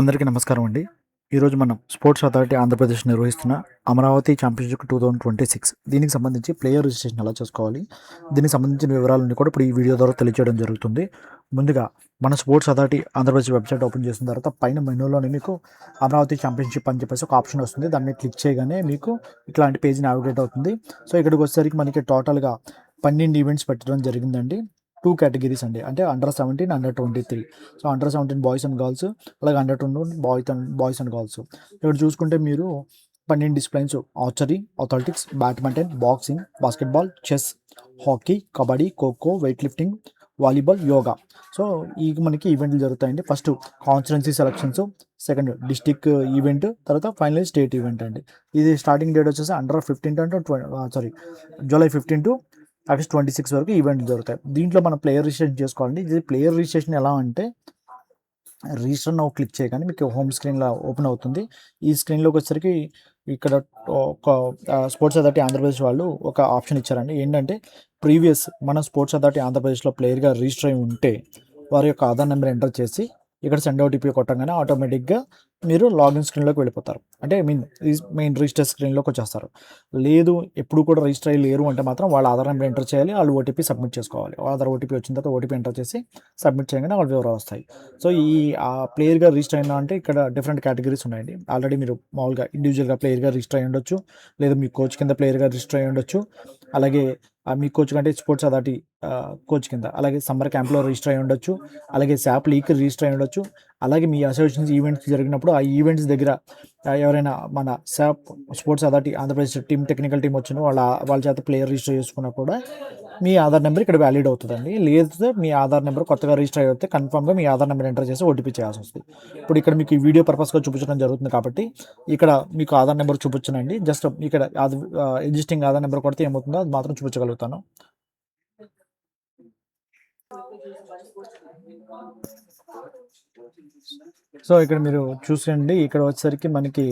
అందరికీ నమస్కారం అండి. ఈరోజు మనం స్పోర్ట్స్ అథారిటీ ఆంధ్రప్రదేశ్ నిర్వహిస్తున్న అమరావతి ఛాంపియన్షిప్ 2026 దీనికి సంబంధించి ప్లేయర్ రిజిస్ట్రేషన్ ఎలా చేసుకోవాలి, దీనికి సంబంధించిన వివరాలన్నీ కూడా ఇప్పుడు ఈ వీడియో ద్వారా తెలియజేయడం జరుగుతుంది. ముందుగా మన sports authority Andhra Pradesh website open చేసిన తర్వాత పైన మెనూలోనే మీకు అమరావతి ఛాంపియన్షిప్ అని చెప్పేసి ఒక ఆప్షన్ వస్తుంది. దాన్ని క్లిక్ చేయగానే మీకు ఇట్లాంటి పేజ్ నావిగేట్ అవుతుంది. సో ఇక్కడికి వచ్చేసరికి మనకి టోటల్గా 12 ఈవెంట్స్ పెట్టడం జరిగిందండి. 2 కేటగిరీస్ అండి. అంటే under 17, under 23. So under 17 boys and girls, అలాగే అండర్ 21 బాయ్స్ అండ్ గర్ల్స్. ఇక్కడ చూసుకుంటే మీరు 12 disciplines: archery, athletics, badminton, boxing, basketball, chess, hockey, kabaddi, kho kho, weight lifting, volleyball, yoga. So ఈ మనకి ఈవెంట్లు జరుగుతాయండి. First constituency selections, second district event, తర్వాత ఫైనల్ స్టేట్ ఈవెంట్ అండి. ఇది స్టార్టింగ్ డేట్ వచ్చేసి జూలై 15 టు ఆగస్ట్ 26 వరకు ఈవెంట్లు జరుగుతాయి. దీంట్లో మనం ప్లేయర్ రిజిస్ట్రేషన్ చేసుకోవాలండి. ఇది ప్లేయర్ రిజిస్ట్రేషన్ ఎలా అంటే, రిజిస్టర్ నౌ క్లిక్ చేయగానే మీకు హోమ్ స్క్రీన్లో ఓపెన్ అవుతుంది. ఈ స్క్రీన్లోకి వచ్చేసరికి ఇక్కడ ఒక స్పోర్ట్స్ అథారిటీ ఆంధ్రప్రదేశ్ వాళ్ళు ఒక ఆప్షన్ ఇచ్చారండి. ఏంటంటే, ప్రీవియస్ మన స్పోర్ట్స్ అథారిటీ ఆంధ్రప్రదేశ్లో ప్లేయర్గా రిజిస్టర్ అయి ఉంటే వారి యొక్క ఆధార్ నెంబర్ ఎంటర్ చేసి ఇక్కడ సెండ్ ఓటీపీ కొట్టగానే ఆటోమేటిక్గా మీరు లాగిన్ స్క్రీన్లోకి వెళ్ళిపోతారు. అంటే మెయిన్ రిజిస్టర్ స్క్రీన్లోకి వచ్చేస్తారు. లేదు, ఎప్పుడు కూడా రిజిస్టర్ అయ్యి లేరు అంటే మాత్రం వాళ్ళ ఆధార్ నెంబర్ ఎంటర్ చేయాలి, వాళ్ళు ఓటీపీ సబ్మిట్ చేసుకోవాలి. ఆధార్ ఓటీపీ వచ్చిన తర్వాత ఓటీపీ ఎంటర్ చేసి సబ్మిట్ చేయగానే వాళ్ళ వివరాలు వస్తాయి. సో ఈ ప్లేయర్గా రిజిస్టర్ అయినా అంటే ఇక్కడ డిఫరెంట్ కేటగిరీస్ ఉన్నాయండి. ఆల్రెడీ మీరు మామూలుగా ఇండివిజువల్గా ప్లేయర్గా రిజిస్టర్ అయ్యి ఉండొచ్చు, లేదా మీ కోచ్ కింద ప్లేయర్గా రిజిస్టర్ అయ్యి ఉండొచ్చు, అలాగే మీ కోచ్ కంటే స్పోర్ట్స్ అథారిటీ కోచ్ కింద, అలాగే సమ్మర్ క్యాంప్లో రిజిస్టర్ అయ్యి ఉండొచ్చు, అలాగే శాప్ లీగ్ రిజిస్టర్ అయ్యి ఉండొచ్చు, అలాగే మీ అసోసియేషన్స్ ఈవెంట్స్ జరిగినప్పుడు ఆ ఈవెంట్స్ దగ్గర ఎవరైనా మన SAAP sports authority Andhra Pradesh team technical team వచ్చిన వాళ్ళ చేత ప్లేయర్ రిజిస్టర్ చేసుకున్నా కూడా మీ ఆధార్ నెంబర్ ఇక్కడ వ్యాలిడ్ అవుతుందండి. లేదు, మీ ఆధార్ నెంబర్ కొత్తగా రిజిస్టర్ అయితే కన్ఫర్మ్గా మీ ఆధార్ నెంబర్ ఎంటర్ చేసి ఓటీపీ చేయాల్సి వస్తుంది. ఇప్పుడు ఇక్కడ మీకు ఈ వీడియో పర్పస్గా చూపించడం జరుగుతుంది కాబట్టి ఇక్కడ మీకు ఆధార్ నెంబర్ చూపించనండి. జస్ట్ ఇక్కడ ఎగ్జిస్టింగ్ ఆధార్ నెంబర్ కొడితే ఏమవుతుందో అది మాత్రం చూపించగలుగుతాను. సో ఇక్కడ మీరు చూసండి, ఇక్కడ వచ్చేసరికి మనకి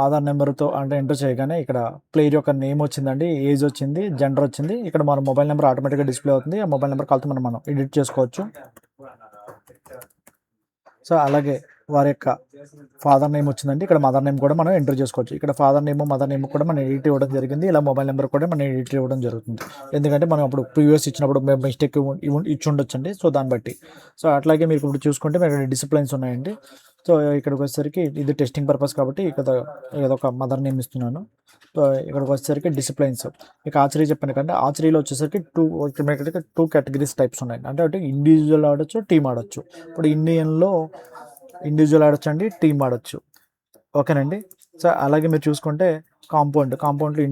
ఆధార్ నెంబర్తో అంటే ఎంటర్ చేయగానే ఇక్కడ ప్లేయర్ యొక్క నేమ్ వచ్చిందండి, ఏజ్ వచ్చింది, జెండర్ వచ్చింది. ఇక్కడ మన మొబైల్ నెంబర్ ఆటోమేటిక్గా డిస్ప్లే అవుతుంది. ఆ మొబైల్ నెంబర్ కాల్తో మనం ఎడిట్ చేసుకోవచ్చు. సో అలాగే వారి యొక్క ఫాదర్ నేమ్ వచ్చిందండి, ఇక్కడ మదర్ నేమ్ కూడా మనం ఎంటర్ చేసుకోవచ్చు. ఇక్కడ ఫాదర్ నేమ్, మదర్ నేమ్ కూడా మనం ఎడిట్ ఇవ్వడం జరిగింది. ఇలా మొబైల్ నెంబర్ కూడా మనం ఎడిట్ ఇవ్వడం జరుగుతుంది. ఎందుకంటే మనం అప్పుడు ప్రీవియస్ ఇచ్చినప్పుడు మిస్టేక్ ఇచ్చి ఉండొచ్చండి. సో దాన్ని బట్టి. సో అట్లాగే మీరు ఇప్పుడు చూసుకుంటే మీకు డిసిప్లైన్స్ ఉన్నాయండి. సో ఇక్కడికి వచ్చేసరికి ఇది టెస్టింగ్ పర్పస్ కాబట్టి ఇక్కడ ఏదో ఒక మదర్ నేమ్ ఇస్తున్నాను. సో ఇక్కడికి వచ్చేసరికి డిసిప్లైన్స్, ఇక ఆర్చరీ చెప్పాను కంటే ఆర్చరీలో వచ్చేసరికి టూ కేటగిరీస్ టైప్స్ ఉన్నాయి. అంటే ఒకటి ఇండివిజువల్ ఆడొచ్చు, టీమ్ ఆడొచ్చు. ఇప్పుడు ఇండియన్లో ఇండివిజువల్ ఆడొచ్చు అండి, టీమ్ ఆడొచ్చు. ఓకేనండి. సో అలాగే మీరు చూసుకుంటే కాంపౌండ్లో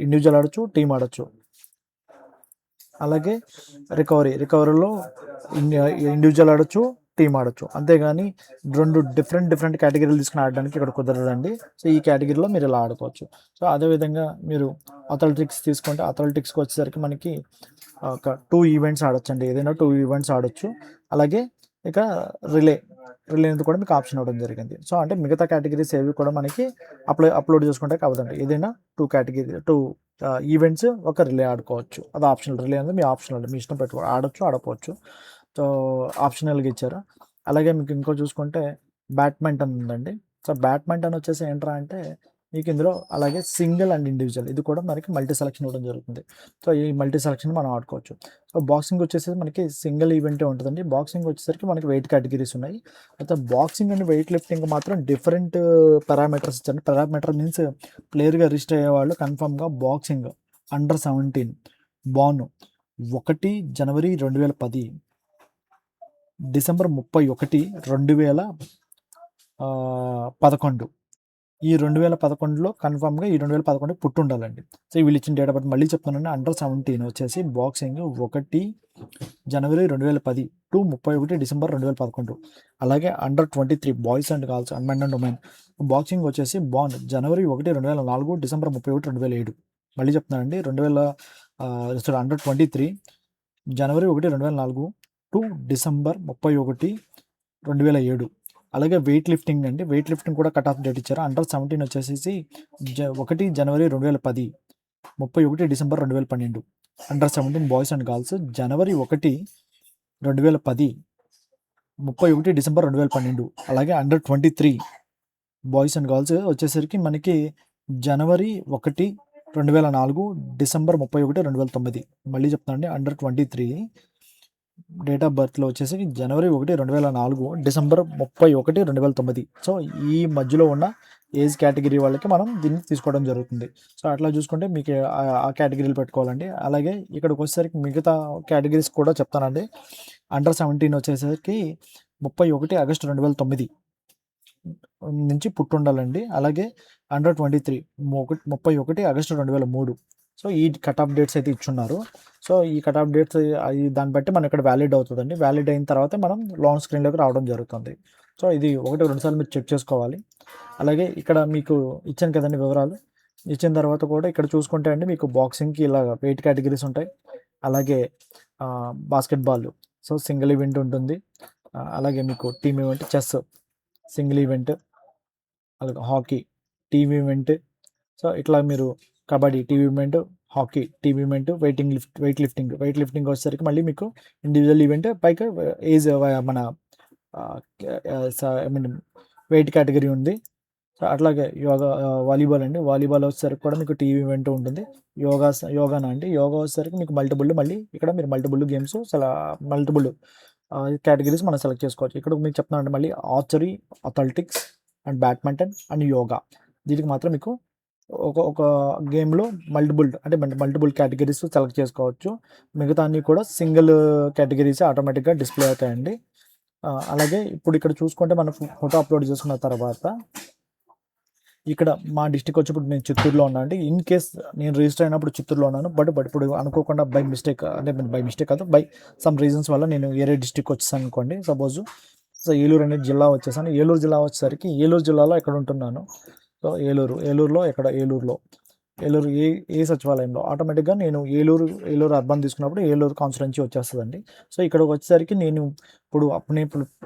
ఇండివిజువల్ ఆడొచ్చు, టీమ్ ఆడొచ్చు. అలాగే రికవరీలో ఇండివిజువల్ ఆడొచ్చు, టీమ్ ఆడొచ్చు. అంతేగాని రెండు డిఫరెంట్ కేటగిరీలు తీసుకుని ఆడడానికి ఇక్కడ కుదరదండి. సో ఈ కేటగిరీలో మీరు ఇలా ఆడుకోవచ్చు. సో అదేవిధంగా మీరు అథ్లెటిక్స్ తీసుకుంటే అథ్లెటిక్స్కి వచ్చేసరికి మనకి ఒక 2 ఈవెంట్స్ ఆడొచ్చండి. ఏదైనా 2 ఈవెంట్స్ ఆడొచ్చు. అలాగే ఇక రిలే కూడా మీకు ఆప్షన్ ఇవ్వడం జరిగింది. సో అంటే మిగతా కేటగిరీస్ ఏవి కూడా మనకి అప్లోడ్ చేసుకుంటే కావదండి. ఏదైనా 2 ఈవెంట్స్ ఒక రిలే ఆడుకోవచ్చు. అది ఆప్షనల్. రిలే అనేది మీ ఆప్షనల్, మీ ఇష్టం పెట్టుకో ఆడొచ్చు, ఆడకపోవచ్చు. సో ఆప్షనల్గా ఇచ్చారు. అలాగే మీకు ఇంకో చూసుకుంటే బ్యాడ్మింటన్ ఉందండి. సో బ్యాడ్మింటన్ వచ్చేసి ఏంట్రా అంటే మీకు ఇందులో అలాగే సింగిల్ అండ్ ఇండివిజువల్ ఇది కూడా మనకి మల్టీ సెలక్షన్ ఇవ్వడం జరుగుతుంది. సో ఈ మల్టీ సెలక్షన్ మనం ఆడుకోవచ్చు. సో బాక్సింగ్ వచ్చేసి మనకి సింగిల్ ఈవెంటే ఉంటుందండి. బాక్సింగ్ వచ్చేసరికి మనకి వెయిట్ కేటగిరీస్ ఉన్నాయి. అయితే బాక్సింగ్ అండ్ వెయిట్ లిఫ్టింగ్ మాత్రం డిఫరెంట్ పారామీటర్స్ ఇచ్చారు. పారామీటర్ మీన్స్ ప్లేయర్గా రిజిస్టర్ అయ్యేవాళ్ళు కన్ఫామ్గా బాక్సింగ్ అండర్ 17 బాన్ 1 జనవరి 2010 డిసెంబర్ 31 2011 ఈ 2011లో కన్ఫామ్గా ఈ 2011 పుట్టి ఉండాలండి. సో వీళ్ళు ఇచ్చిన డేట్ ఆఫ్ బర్త్ మళ్ళీ చెప్తున్నాను. అండర్ 17 వచ్చేసి బాక్సింగ్ 1 జనవరి 2010 టు 31 డిసెంబర్ 2011. అలాగే అండర్ 23 బాయ్స్ అండ్ గర్ల్స్ అన్మెన్ అండ్ ఉమెన్ బాక్సింగ్ వచ్చేసి బాన్ జనవరి 1 2004 డిసెంబర్ 31 2007. మళ్ళీ చెప్తున్నానండి, అండర్ 23 జనవరి 1 2004 టు డిసెంబర్ 31 2007. అలాగే వెయిట్ లిఫ్టింగ్ అండి. వెయిట్ లిఫ్టింగ్ కూడా కట్ ఆఫ్ డేట్ ఇచ్చారు. అండర్ 17 వచ్చేసి 1 జనవరి 2010 31 December 2012. Under 17 boys and girls January 1 2010 31 December 2012. అలాగే అండర్ 23 బాయ్స్ అండ్ గర్ల్స్ వచ్చేసరికి మనకి జనవరి 1, 2004, డిసెంబర్ 31, 2009. మళ్ళీ చెప్తానండి, అండర్ 23 డేట్ ఆఫ్ బర్త్లో వచ్చేసి జనవరి 1, 2004, డిసెంబర్ 31, 2009. సో ఈ మధ్యలో ఉన్న ఏజ్ కేటగిరీ వాళ్ళకి మనం దీన్ని తీసుకోవడం జరుగుతుంది. సో అట్లా చూసుకుంటే మీకు ఆ కేటగిరీలు పెట్టుకోవాలండి. అలాగే ఇక్కడికి వచ్చేసరికి మిగతా కేటగిరీస్ కూడా చెప్తానండి. అండర్ 17 వచ్చేసరికి 31 ఆగస్టు 2009 నుంచి పుట్టుండాలండి. అలాగే అండర్ 23 31 ఆగస్టు 2003. సో ఈ కట్ ఆఫ్ డేట్స్ అయితే ఇచ్చున్నారు. సో ఈ కట్ ఆఫ్ డేట్స్ దాన్ని బట్టి మనం ఇక్కడ వ్యాలిడ్ అవుతుందండి. వ్యాలిడ్ అయిన తర్వాత మనం లాంగ్ స్క్రీన్లోకి రావడం జరుగుతుంది. సో ఇది 1-2 సార్లు మీరు చెక్ చేసుకోవాలి. అలాగే ఇక్కడ మీకు ఇచ్చాను కదండి వివరాలు. ఇచ్చిన తర్వాత కూడా ఇక్కడ చూసుకుంటే అండి మీకు బాక్సింగ్కి ఇలా వెయిట్ కేటగిరీస్ ఉంటాయి. అలాగే బాస్కెట్బాల్ సో సింగిల్ ఈవెంట్ ఉంటుంది. అలాగే మీకు team event, chess single event, అలాగే హాకీ టీమ్ ఈవెంట్. సో ఇట్లా మీరు kabaddi team event, hockey team event, weight lifting వచ్చేసరికి మళ్ళీ మీకు ఇండివిజువల్ ఈవెంట్ పైగా ఏజ్ మన ఐ మీన్ వెయిట్ కేటగిరీ ఉంది. సో అట్లాగే వాలీబాల్ అండి. వాలీబాల్ వచ్చేసరికి కూడా మీకు టీవీ ఈవెంట్ ఉంటుంది. యోగానా అండి. యోగా వచ్చేసరికి మీకు మళ్ళీ ఇక్కడ మీరు మల్టిపుల్ గేమ్స్ మల్టిపుల్ కేటగిరీస్ మనం సెలెక్ట్ చేసుకోవచ్చు. ఇక్కడ మీకు చెప్తున్నానండి మళ్ళీ archery, athletics and badminton and yoga. దీనికి మాత్రం మీకు ఒక గేమ్లో మల్టిపుల్ కేటగిరీస్ సెలెక్ట్ చేసుకోవచ్చు. మిగతా అన్నీ కూడా సింగిల్ కేటగిరీస్ ఆటోమేటిక్గా డిస్ప్లే అవుతాయండి. అలాగే ఇప్పుడు ఇక్కడ చూసుకుంటే మనం ఫోటో అప్లోడ్ చేసుకున్న తర్వాత ఇక్కడ మా డిస్టిక్ వచ్చేప్పుడు నేను చిత్తూరులో ఉన్నాను అండి. ఇన్ కేస్ నేను రిజిస్టర్ అయినప్పుడు చిత్తూరులో ఉన్నాను. బట్ ఇప్పుడు అనుకోకుండా బై మిస్టేక్ కాదు, బై సమ్ రీజన్స్ వల్ల నేను వేరే డిస్టిక్ వచ్చేసాను అనుకోండి. సపోజ్ సో ఏలూరు అనేది జిల్లా వచ్చేసాను. ఏలూరు జిల్లా వచ్చేసరికి ఏలూరు జిల్లాలో ఎక్కడ ఉంటున్నాను. సో ఏలూరులో ఏలూరు ఏ సచివాలయంలో ఆటోమేటిక్గా నేను ఏలూరు అర్బన్ తీసుకున్నప్పుడు ఏలూరు కాన్స్టిట్యున్సీ వచ్చేస్తుందండి. సో ఇక్కడికి వచ్చేసరికి నేను ఇప్పుడు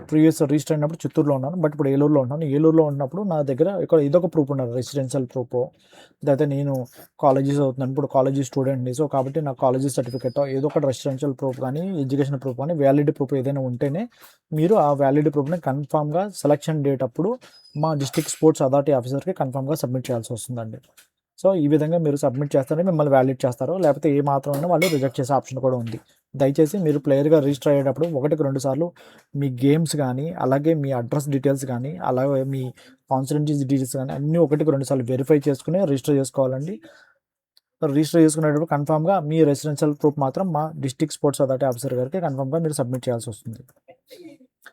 ప్రీవియస్ రిజిస్టర్ అయినప్పుడు చిత్తూరులో ఉన్నాను. బట్ ఇప్పుడు ఏలూరులో ఉన్నాను. ఏలూరులో ఉన్నప్పుడు నా దగ్గర ఇక్కడ ఇదొక ప్రూఫ్ ఉన్నారు, రెసిడెన్షియల్ ప్రూఫ్. అయితే నేను కాలేజెస్ అవుతున్నాను, ఇప్పుడు కాలేజీ స్టూడెంట్ని. సో కాబట్టి నా కాలేజీ సర్టిఫికేట్ ఏదో ఒక రెసిడెన్షియల్ ప్రూఫ్ కానీ ఎడ్యుకేషన్ ప్రూఫ్ కానీ వ్యాలిడ్ ప్రూఫ్ ఏదైనా ఉంటేనే మీరు ఆ వ్యాలిడ్ ప్రూఫ్ని కన్ఫామ్గా సెలక్షన్ డేట్ అప్పుడు మా డిస్ట్రిక్ట్ స్పోర్ట్స్ అథారిటీ ఆఫీసర్కి కన్ఫామ్గా సబ్మిట్ చేయాల్సి వస్తుందండి. సో ఈ విధంగా మీరు సబ్మిట్ చేస్తారని మిమ్మల్ని వ్యాలిడ్ చేస్తారు, లేకపోతే ఏ మాత్రమైనా వాళ్ళు రిజెక్ట్ చేసే ఆప్షన్ కూడా ఉంది. దయచేసి మీరు ప్లేయర్గా రిజిస్టర్ అయ్యేటప్పుడు 1-2 సార్లు మీ గేమ్స్ కానీ, అలాగే మీ అడ్రస్ డీటెయిల్స్ కానీ, అలాగే మీ కాన్స్టిట్యున్సీ డీటెయిల్స్ కానీ అన్నీ 1-2 సార్లు వెరిఫై చేసుకుని రిజిస్టర్ చేసుకోవాలండి. రిజిస్టర్ చేసుకునేటప్పుడు కన్ఫామ్గా మీ రెసిడెన్షియల్ ప్రూఫ్ మాత్రం మా డిస్ట్రిక్ట్ స్పోర్ట్స్ అథారిటీ ఆఫీసర్ గారికి కన్ఫామ్గా మీరు సబ్మిట్ చేయాల్సి వస్తుంది.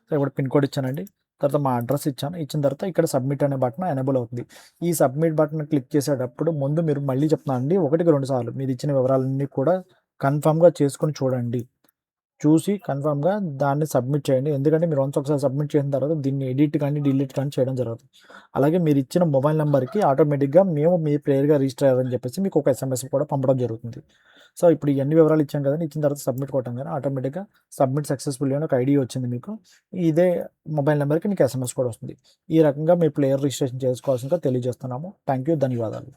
సో ఇప్పుడు పిన్ కోడ్ ఇచ్చానండి, తర్వాత మా అడ్రస్ ఇచ్చిన తర్వాత ఇక్కడ సబ్మిట్ అనే బటన్ ఎనేబుల్ అవుతుంది. ఈ సబ్మిట్ బటన్ క్లిక్ చేసేటప్పుడు ముందు మీరు మళ్ళీ చెప్తున్నాను అండి, 1-2 సార్లు మీరు ఇచ్చిన వివరాలన్నీ కూడా కన్ఫామ్గా చేసుకొని చూసి కన్ఫామ్గా దాన్ని సబ్మిట్ చేయండి. ఎందుకంటే మీరు ఒకసారి సబ్మిట్ చేసిన తర్వాత దీన్ని ఎడిట్ కానీ డిలీట్ కానీ చేయడం జరుగుతుంది. అలాగే మీరు ఇచ్చిన మొబైల్ నెంబర్కి ఆటోమేటిక్గా మేము మీ ప్లేయర్గా రిజిస్టర్ అయ్యారని చెప్పేసి మీకు ఒక SMS కూడా పంపడం జరుగుతుంది. సో ఇప్పుడు ఇవన్నీ వివరాలు ఇచ్చాం కదండి, ఇచ్చిన తర్వాత సబ్మిట్ కొట్టం కానీ ఆటోమేటిక్గా సబ్మిట్ సక్సెస్ఫుల్ అని ఒక ఐడి వచ్చింది మీకు. ఇదే మొబైల్ నెంబర్కి మీకు SMS కూడా వస్తుంది. ఈ రకంగా మీ ప్లేయర్ రిజిస్ట్రేషన్ చేసుకోవాల్సిందిగా తెలియజేస్తున్నాము. థ్యాంక్ యూ, ధన్యవాదాలు.